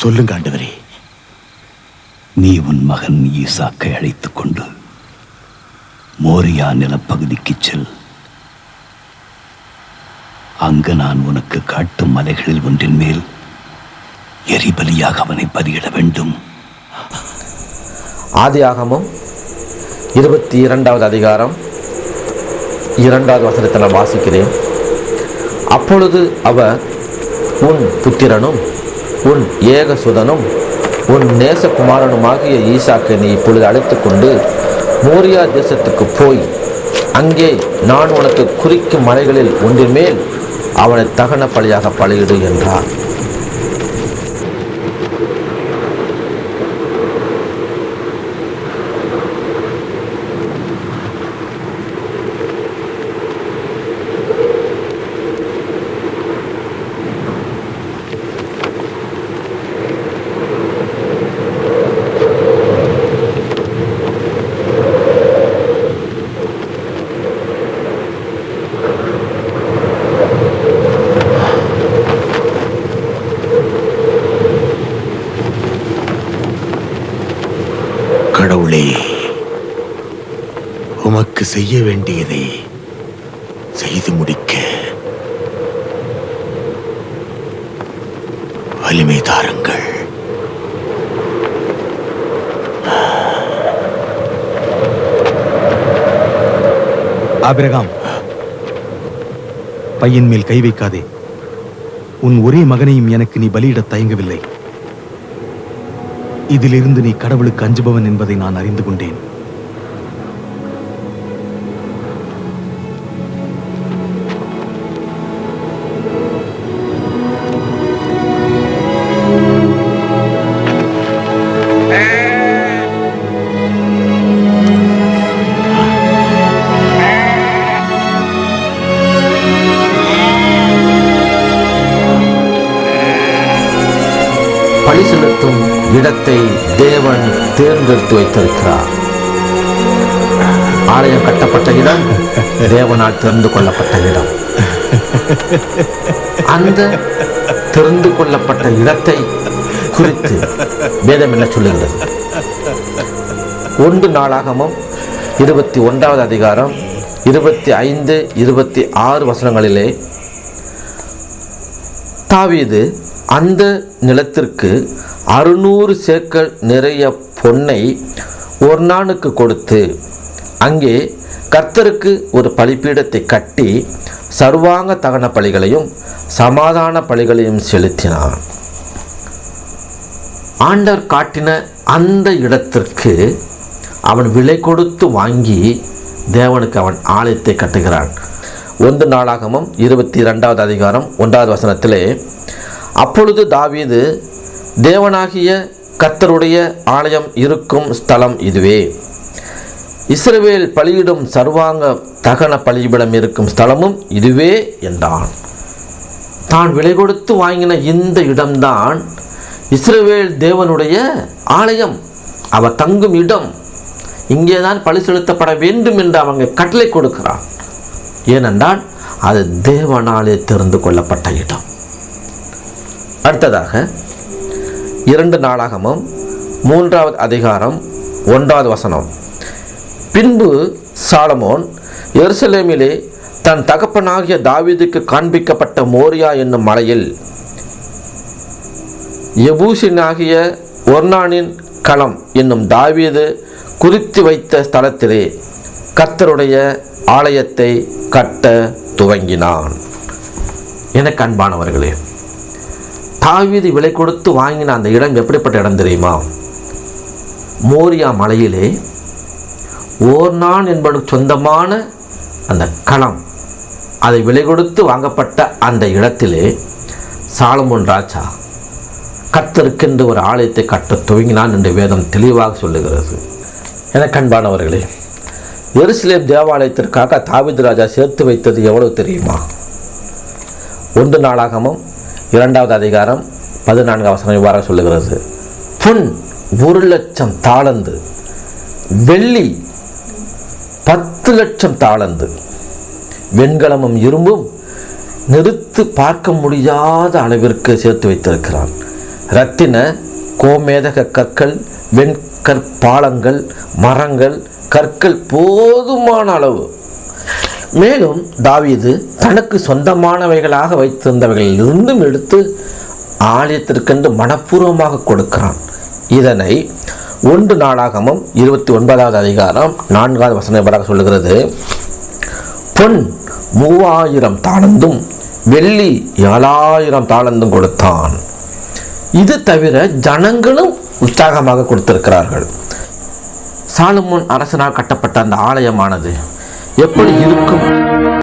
சொல்லுங்க ஆண்டவரே. நீ உன் மகன் ஈசாக்கை அழைத்துக் கொண்டு மோரியா நிலப்பகுதிக்கு செல். அங்கு நான் உனக்கு காட்டும் மலைகளில் ஒன்றின் மேல் எரிபலியாக அவனை பலியிட வேண்டும். ஆதியாகமம் 22வது அதிகாரம் 2வது வசனத்தை நான் வாசிக்கிறேன். அப்பொழுது அவர், உன் புத்திரனும் உன் ஏகசுதனும் உன் நேசகுமாரனுமாகிய ஈசாக்கை நீ இப்பொழுது அழைத்து கொண்டு மோரியா தேசத்துக்கு போய் அங்கே நான் உனக்கு குறிக்கும் மலைகளில் ஒன்றின் மேல் அவனை தகன பலியாக பலியிடு என்றார். கடவுளே, உமக்கு செய்ய வேண்டியதை செய்து முடிக்க வலிமை தாருங்கள். ஆபிரகாம், பையன் மேல் கை வைக்காதே. உன் ஒரே மகனையும் எனக்கு நீ பலியிட தயங்கவில்லை. இதிலிருந்து நீ கடவுளுக்கு அஞ்சுபவன் என்பதை நான் அறிந்து கொண்டேன். பலி செலுத்தும் இடத்தை தேவன் தேர்ந்தெடுத்து வைத்திருக்கிறார். ஆலயம் கட்டப்பட்ட இடம் தேவனால் தெரிந்து கொள்ளப்பட்ட இடம். அந்த தெரிந்து கொள்ளப்பட்ட இடத்தை குறித்து வேதம் என்ன சொல்லுகிறது? 1 நாளாகமம் 21வது அதிகாரம் 25, 26 வசனங்களிலே தாவீது அந்த நிலத்திற்கு 600 சேக்கல் நிறைய பொன்னை ஒர்னானுக்கு கொடுத்து அங்கே கர்த்தருக்கு ஒரு பலிபீடத்தை கட்டி சர்வாங்க தகன பலிகளையும் சமாதான பலிகளையும் செலுத்தினான். ஆண்டவர் காட்டின அந்த இடத்திற்கு அவன் விலை கொடுத்து வாங்கி தேவனுக்கு அவன் ஆலயத்தை கட்டுகிறான். 1 நாளாகமம் 22வது அதிகாரம் 1வது வசனத்திலே, அப்பொழுது தாவீது, தேவனாகிய கர்த்தருடைய ஆலயம் இருக்கும் ஸ்தலம் இதுவே, இஸ்ரவேல் பலியிடும் சர்வாங்க தகன பலிபீடம் இருக்கும் ஸ்தலமும் இதுவே என்றான். தான் விலை கொடுத்து வாங்கின இந்த இடம்தான் இஸ்ரவேல் தேவனுடைய ஆலயம், அவர் தங்கும் இடம். இங்கேதான் பலி செலுத்தப்பட வேண்டும் என்று அவங்க கட்டளை கொடுக்கிறான். ஏனென்றால் அது தேவனாலே தெரிந்து கொள்ளப்பட்ட இடம். அடுத்ததாக 2 நாளாகமம் 3வது அதிகாரம் 1வது வசனம். பின்பு சாலமோன் எருசலேமிலே தன் தகப்பனாகிய தாவீதுக்கு காண்பிக்கப்பட்ட மோரியா என்னும் மலையில் எபூசினாகிய ஒர்னானின் களம் என்னும் தாவீது குறித்து வைத்த ஸ்தலத்திலே கர்த்தருடைய ஆலயத்தை கட்ட துவங்கினான். எனக்கு அன்பானவர்களே, தாவீது விலை கொடுத்து வாங்கின அந்த இடம் எப்படிப்பட்ட இடம் தெரியுமா? மோரியா மலையிலே ஓர்னான் என்பவனுக்கு சொந்தமான அந்த களம், அதை விலை கொடுத்து வாங்கப்பட்ட அந்த இடத்திலே சாலமோன் ராஜா கர்த்தருக்கென்று ஒரு ஆலயத்தை கட்ட துவங்கினான் என்று வேதம் தெளிவாக சொல்லுகிறது. எனக்கு அன்பானவர்களே, எருசலேம் தேவாலயத்திற்காக தாவீது ராஜா சேர்த்து வைத்தது எவ்வளவு தெரியுமா? 1 நாளாகமம் 2வது அதிகாரம் 14வது வசனம் இவ்வாறு சொல்லுகிறது. பொன் 1,00,000 தாலந்து, வெள்ளி 10,00,000 தாலந்து, வெண்கலமும் இரும்பும் நிறுத்து பார்க்க முடியாத அளவிற்கு சேர்த்து வைத்திருக்கிறான். இரத்தின கோமேதக கற்கள், வெண்கற்பாலங்கள், மரங்கள், கற்கள் போதுமான அளவு. மேலும் தாவீது தனக்கு சொந்தமானவைகளாக வைத்திருந்தவைகளிலிருந்தும் எடுத்து ஆலயத்திற்கென்று மனப்பூர்வமாக கொடுக்கிறான். இதனை 1 நாளாகமம் 29வது அதிகாரம் 4வது வசனம் சொல்லுகிறது. பொன் 3000 தாளந்தும் வெள்ளி 7000 தாளந்தும் கொடுத்தான். இது தவிர ஜனங்களும் உற்சாகமாக கொடுத்திருக்கிறார்கள். சாலமோன் அரசனால் கட்டப்பட்ட அந்த ஆலயமானது எப்படி இருக்கும்